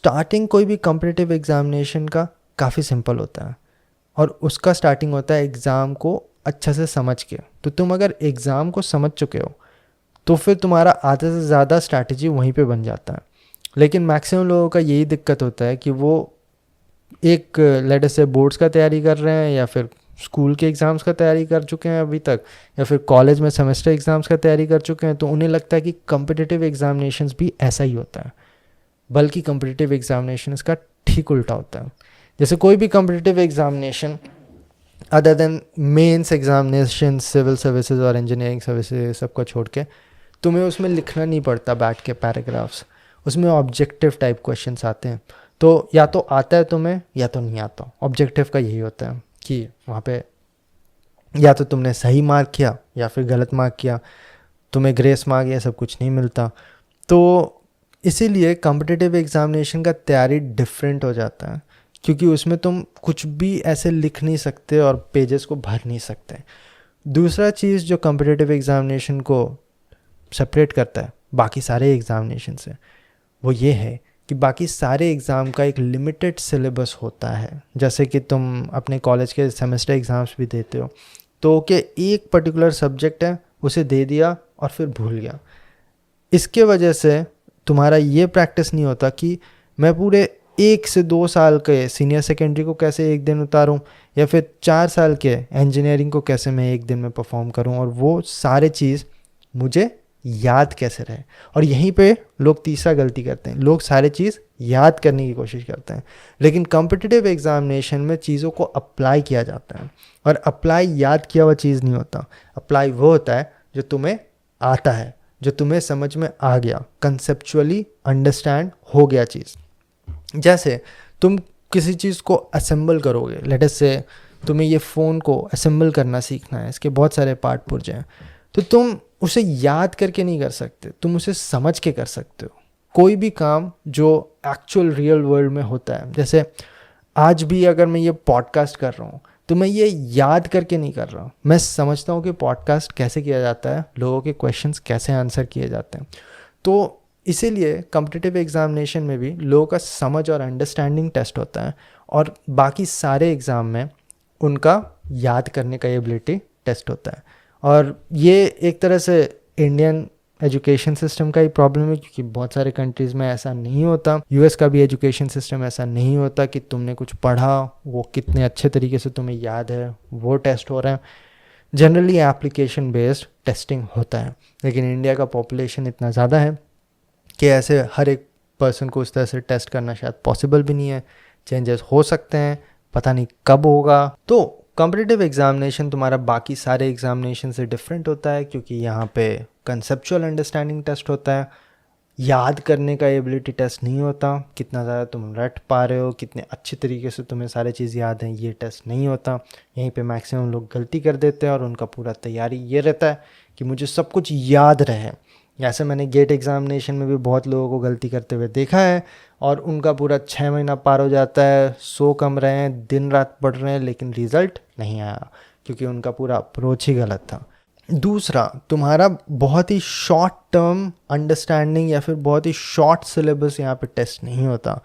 Starting कोई भी competitive examination का काफ़ी सिंपल होता है और उसका स्टार्टिंग होता है एग्ज़ाम को अच्छा से समझ के। तो तुम अगर एग्ज़ाम को समझ चुके हो तो फिर तुम्हारा आधे से ज़्यादा स्ट्रैटेजी वहीं पे बन जाता है। लेकिन मैक्सिमम लोगों का यही दिक्कत होता है कि वो एक लेटर से बोर्ड्स का तैयारी कर रहे हैं या फिर स्कूल के एग्ज़ाम्स का तैयारी कर चुके हैं अभी तक, या फिर कॉलेज में सेमेस्टर एग्ज़ाम्स का तैयारी कर चुके हैं, तो उन्हें लगता है कि कॉम्पिटिटिव एग्जामिनेशंस भी ऐसा ही होता है। बल्कि कॉम्पिटिटिव एग्जामिनेशन का ठीक उल्टा होता है। जैसे कोई भी competitive examination other than mains examination, civil services और इंजीनियरिंग सर्विसेज सबको छोड़ के, तुम्हें उसमें लिखना नहीं पड़ता बैठ के पैराग्राफ्स। उसमें ऑब्जेक्टिव टाइप क्वेश्चंस आते हैं। तो या तो आता है तुम्हें या तो नहीं आता। ऑब्जेक्टिव का यही होता है कि वहाँ पे या तो तुमने सही मार्क किया या फिर गलत मार्क किया, तुम्हें ग्रेस मार्क या सब कुछ नहीं मिलता। तो इसीलिए कॉम्पिटिटिव एग्जामिनेशन का तैयारी डिफरेंट हो जाता है, क्योंकि उसमें तुम कुछ भी ऐसे लिख नहीं सकते और पेजेस को भर नहीं सकते। दूसरा चीज़ जो कॉम्पिटिटिव एग्जामिनेशन को सेपरेट करता है बाकी सारे एग्जामिनेशन से, वो ये है कि बाकी सारे एग्ज़ाम का एक लिमिटेड सिलेबस होता है। जैसे कि तुम अपने कॉलेज के सेमेस्टर एग्ज़ाम्स भी देते हो, तो कि एक पर्टिकुलर सब्जेक्ट है, उसे दे दिया और फिर भूल गया। इसके वजह से तुम्हारा ये प्रैक्टिस नहीं होता कि मैं पूरे 1 से 2 साल के सीनियर सेकेंडरी को कैसे एक दिन उतारूं, या फिर 4 साल के इंजीनियरिंग को कैसे मैं एक दिन में परफॉर्म करूं, और वो सारे चीज़ मुझे याद कैसे रहे। और यहीं पे लोग तीसरा गलती करते हैं, लोग सारे चीज़ याद करने की कोशिश करते हैं, लेकिन कॉम्पिटिटिव एग्जामिनेशन में चीज़ों को अप्लाई किया जाता है। और अप्लाई याद किया हुआ चीज़ नहीं होता, अप्लाई वो होता है जो तुम्हें आता है, जो तुम्हें समझ में आ गया, कंसेप्चुअली अंडरस्टैंड हो गया चीज़। जैसे तुम किसी चीज़ को असेंबल करोगे, लेट अस से तुम्हें ये फ़ोन को असेंबल करना सीखना है, इसके बहुत सारे पार्ट पुर्जे हैं, तो तुम उसे याद करके नहीं कर सकते, तुम उसे समझ के कर सकते हो। कोई भी काम जो एक्चुअल रियल वर्ल्ड में होता है, जैसे आज भी अगर मैं ये पॉडकास्ट कर रहा हूँ तो मैं ये याद करके नहीं कर रहा हूँ, मैं समझता हूँ कि पॉडकास्ट कैसे किया जाता है, लोगों के क्वेश्चंस कैसे आंसर किए जाते हैं। तो इसीलिए कॉम्पिटिटिव एग्जामिनेशन में भी लोगों का समझ और अंडरस्टैंडिंग टेस्ट होता है, और बाकी सारे एग्ज़ाम में उनका याद करने का एबिलिटी टेस्ट होता है। और ये एक तरह से इंडियन एजुकेशन सिस्टम का ही प्रॉब्लम है, क्योंकि बहुत सारे कंट्रीज़ में ऐसा नहीं होता। यूएस का भी एजुकेशन सिस्टम ऐसा नहीं होता कि तुमने कुछ पढ़ा, वो कितने अच्छे तरीके से तुम्हें याद है, वो टेस्ट हो रहा है। जनरली एप्लीकेशन बेस्ड टेस्टिंग होता है। लेकिन इंडिया का पॉपुलेशन इतना ज़्यादा है कि ऐसे हर एक पर्सन को उस तरह से टेस्ट करना शायद पॉसिबल भी नहीं है। चेंजेस हो सकते हैं, पता नहीं कब होगा। तो कॉम्पिटिटिव एग्जामिनेशन तुम्हारा बाकी सारे एग्जामिनेशन से डिफरेंट होता है, क्योंकि यहाँ पे कंसेप्चुअल अंडरस्टैंडिंग टेस्ट होता है, याद करने का एबिलिटी टेस्ट नहीं होता। कितना ज़्यादा तुम रट पा रहे हो, कितने अच्छे तरीके से तुम्हें सारे चीज़ याद हैं, ये टेस्ट नहीं होता। यहीं पे मैक्सिमम लोग गलती कर देते हैं और उनका पूरा तैयारी ये रहता है कि मुझे सब कुछ याद रहे। ऐसे मैंने गेट एग्जामिनेशन में भी बहुत लोगों को गलती करते हुए देखा है, और उनका पूरा 6 महीना पार हो जाता है, सो कम रहे हैं, दिन रात पढ़ रहे हैं, लेकिन रिज़ल्ट नहीं आया, क्योंकि उनका पूरा अप्रोच ही गलत था। दूसरा, तुम्हारा बहुत ही शॉर्ट टर्म अंडरस्टैंडिंग या फिर बहुत ही शॉर्ट सिलेबस यहाँ पे टेस्ट नहीं होता।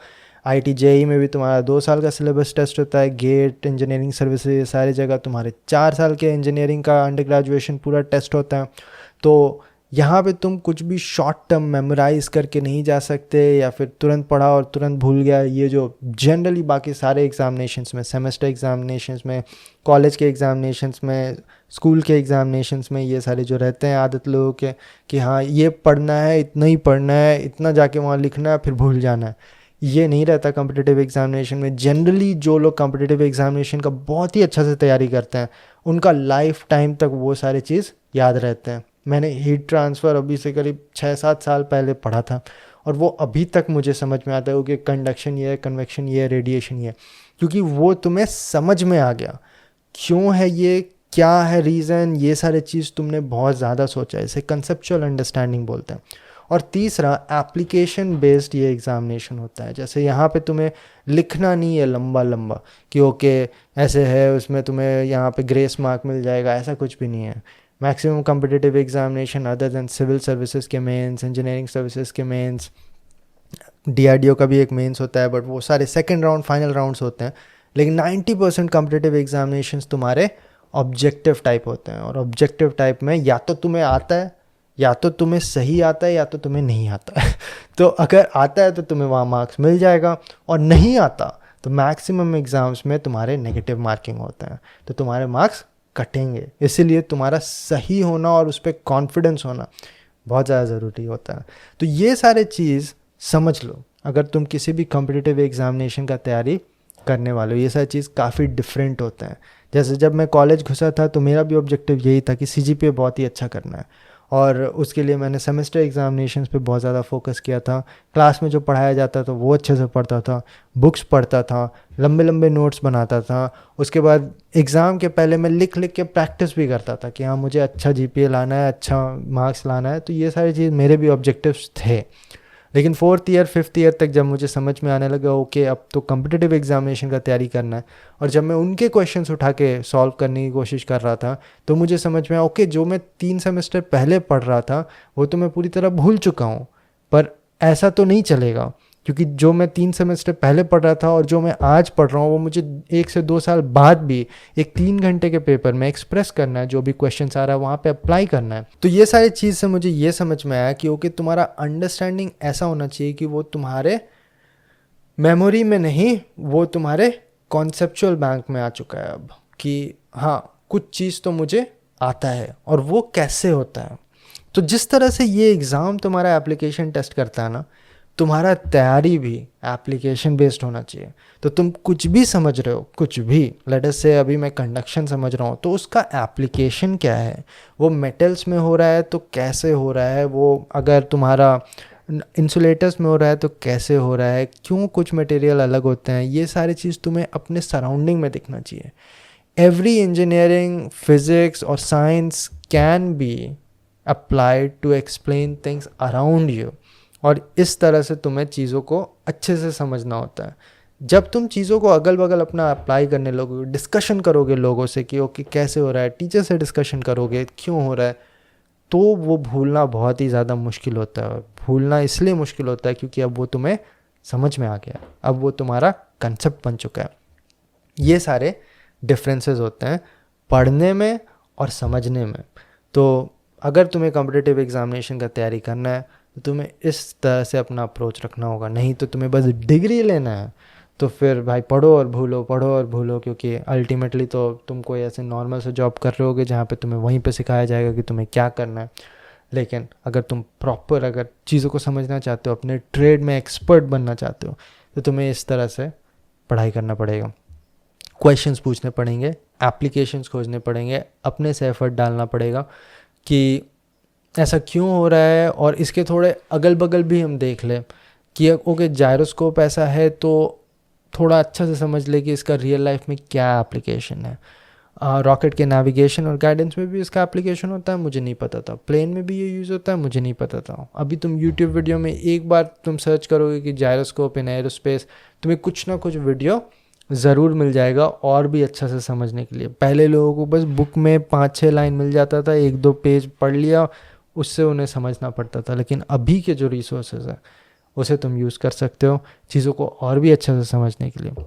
IIT JEE में भी तुम्हारा 2 साल का सिलेबस टेस्ट होता है। गेट, इंजीनियरिंग सर्विसेज, सारी जगह तुम्हारे 4 साल के इंजीनियरिंग का अंडर ग्रेजुएशन पूरा टेस्ट होता है। तो यहाँ पे तुम कुछ भी शॉर्ट टर्म मेमोराइज करके नहीं जा सकते, या फिर तुरंत पढ़ा और तुरंत भूल गया, ये जो जनरली बाकी सारे एग्जामिनेशंस में, सेमेस्टर एग्जामिनेशंस में, कॉलेज के एग्जामिनेशंस में, स्कूल के एग्जामिनेशंस में, ये सारे जो रहते हैं आदत लोगों के कि हाँ ये पढ़ना है, इतना ही पढ़ना है, इतना जाके वहाँ लिखना है, फिर भूल जाना है, ये नहीं रहता कॉम्पिटिटिव एग्जामिनेशन में। जनरली जो लोग कॉम्पिटिटिव एग्जामिनेशन का बहुत ही अच्छा से तैयारी करते हैं, उनका लाइफ टाइम तक वो सारे चीज़ याद रहते हैं। मैंने हीट ट्रांसफ़र अभी से करीब 6-7 साल पहले पढ़ा था, और वो अभी तक मुझे समझ में आता है कि कंडक्शन ये है, कन्वेक्शन ये है, रेडिएशन ये है, क्योंकि वो तुम्हें समझ में आ गया क्यों है ये, क्या है रीज़न, ये सारे चीज़ तुमने बहुत ज़्यादा सोचा है। इसे कंसेप्चुअल अंडरस्टैंडिंग बोलते हैं। और तीसरा, एप्लीकेशन बेस्ड ये एग्जामिनेशन होता है। जैसे यहाँ पे तुम्हें लिखना नहीं है लंबा लंबा कि ओके ऐसे है, उसमें तुम्हें यहाँ पे ग्रेस मार्क मिल जाएगा, ऐसा कुछ भी नहीं है। Maximum competitive examination other than civil services के मेंस, इंजीनियरिंग सर्विसेज के मेंस, DRDO का भी एक मेंस होता है, बट वो सारे सेकंड राउंड फाइनल राउंड्स होते हैं। लेकिन 90% कॉम्पिटिटिव एग्जामिनेशंस तुम्हारे ऑब्जेक्टिव टाइप होते हैं, और ऑब्जेक्टिव टाइप में या तो तुम्हें आता है, या तो तुम्हें सही आता है, या तो तुम्हें नहीं आता है तो अगर आता है तो तुम्हें वहाँ मार्क्स मिल जाएगा, और नहीं आता तो मैक्सिमम एग्ज़ाम्स में तुम्हारे नेगेटिव मार्किंग होते हैं, तो तुम्हारे मार्क्स कटेंगे। इसीलिए तुम्हारा सही होना और उस पर कॉन्फिडेंस होना बहुत ज़्यादा ज़रूरी होता है। तो ये सारे चीज़ समझ लो अगर तुम किसी भी कॉम्पिटिटिव एग्जामिनेशन का तैयारी करने वाले हो। ये सारी चीज़ काफ़ी डिफरेंट होते हैं। जैसे जब मैं कॉलेज घुसा था तो मेरा भी ऑब्जेक्टिव यही था कि CGPA बहुत ही अच्छा करना है, और उसके लिए मैंने सेमेस्टर एग्जामिनेशंस पे बहुत ज़्यादा फोकस किया था। क्लास में जो पढ़ाया जाता था वो अच्छे से पढ़ता था, बुक्स पढ़ता था, लंबे लंबे नोट्स बनाता था। उसके बाद एग्ज़ाम के पहले मैं लिख लिख के प्रैक्टिस भी करता था कि हाँ मुझे अच्छा GPA लाना है, अच्छा मार्क्स लाना है। तो ये सारी चीज़ मेरे भी ऑब्जेक्टिव्स थे। लेकिन 4th ईयर 5th ईयर तक जब मुझे समझ में आने लगा ओके अब तो कॉम्पिटिटिव एग्जामिनेशन का तैयारी करना है, और जब मैं उनके क्वेश्चंस उठा के सॉल्व करने की कोशिश कर रहा था तो मुझे समझ में आया ओके जो मैं 3 सेमेस्टर पहले पढ़ रहा था वो तो मैं पूरी तरह भूल चुका हूँ। पर ऐसा तो नहीं चलेगा, क्योंकि जो मैं 3 सेमेस्टर पहले पढ़ रहा था और जो मैं आज पढ़ रहा हूँ वो मुझे 1 से 2 साल बाद भी एक 3 घंटे के पेपर में एक्सप्रेस करना है, जो भी क्वेश्चन आ रहा है वहाँ पे अप्लाई करना है। तो ये सारी चीज़ से मुझे ये समझ में आया कि ओके तुम्हारा अंडरस्टैंडिंग ऐसा होना चाहिए कि वो तुम्हारे मेमोरी में नहीं, वो तुम्हारे कॉन्सेप्चुअल बैंक में आ चुका है अब, कि हाँ कुछ चीज़ तो मुझे आता है और वो कैसे होता है। तो जिस तरह से ये एग्ज़ाम तुम्हारा एप्लीकेशन टेस्ट करता है ना, तुम्हारा तैयारी भी एप्लीकेशन बेस्ड होना चाहिए। तो तुम कुछ भी समझ रहे हो, कुछ भी, लेट अस से अभी मैं कंडक्शन समझ रहा हूँ तो उसका एप्लीकेशन क्या है, वो मेटल्स में हो रहा है तो कैसे हो रहा है, वो अगर तुम्हारा इंसुलेटर्स में हो रहा है तो कैसे हो रहा है, क्यों कुछ मटेरियल अलग होते हैं, ये सारी चीज़ तुम्हें अपने सराउंडिंग में दिखना चाहिए। एवरी इंजीनियरिंग, फिजिक्स और science can be applied to explain things around you, और इस तरह से तुम्हें चीज़ों को अच्छे से समझना होता है। जब तुम चीज़ों को अगल बगल अपना अप्लाई करने लगोगे, डिस्कशन करोगे लोगों से कि ओके कैसे हो रहा है, टीचर से डिस्कशन करोगे क्यों हो रहा है, तो वो भूलना बहुत ही ज़्यादा मुश्किल होता है। भूलना इसलिए मुश्किल होता है क्योंकि अब वो तुम्हें समझ में आ गया, अब वो तुम्हारा कंसेप्ट बन चुका है। ये सारे डिफरेंसेस होते हैं पढ़ने में और समझने में। तो अगर तुम्हें कॉम्पिटिटिव एग्जामिनेशन का तैयारी करना है तो तुम्हें इस तरह से अपना अप्रोच रखना होगा। नहीं तो तुम्हें बस डिग्री लेना है तो फिर भाई पढ़ो और भूलो, पढ़ो और भूलो, क्योंकि अल्टीमेटली तो तुम कोई ऐसे नॉर्मल से जॉब कर रहे होगे जहाँ पे तुम्हें वहीं पे सिखाया जाएगा कि तुम्हें क्या करना है। लेकिन अगर तुम प्रॉपर अगर चीज़ों को समझना चाहते हो, अपने ट्रेड में एक्सपर्ट बनना चाहते हो, तो तुम्हें इस तरह से पढ़ाई करना पड़ेगा। क्वेश्चंस पूछने पड़ेंगे, एप्लीकेशंस खोजने पड़ेंगे, अपने से एफर्ट डालना पड़ेगा कि ऐसा क्यों हो रहा है। और इसके थोड़े अगल बगल भी हम देख लें कि ओके जायरोस्कोप ऐसा है तो थोड़ा अच्छा से समझ ले कि इसका रियल लाइफ में क्या एप्लीकेशन है। रॉकेट के नेविगेशन और गाइडेंस में भी इसका एप्लीकेशन होता है, मुझे नहीं पता था। प्लेन में भी ये यूज़ होता है, मुझे नहीं पता था। अभी तुम यूट्यूब वीडियो में एक बार तुम सर्च करोगे कि जायरोस्कोप इन एरोस्पेस, तुम्हें कुछ ना कुछ वीडियो ज़रूर मिल जाएगा और भी अच्छा से समझने के लिए। पहले लोगों को बस बुक में 5-6 लाइन मिल जाता था, 1-2 पेज पढ़ लिया, उससे उन्हें समझना पड़ता था। लेकिन अभी के जो रिसोर्सेज हैं उसे तुम यूज़ कर सकते हो चीज़ों को और भी अच्छे से समझने के लिए।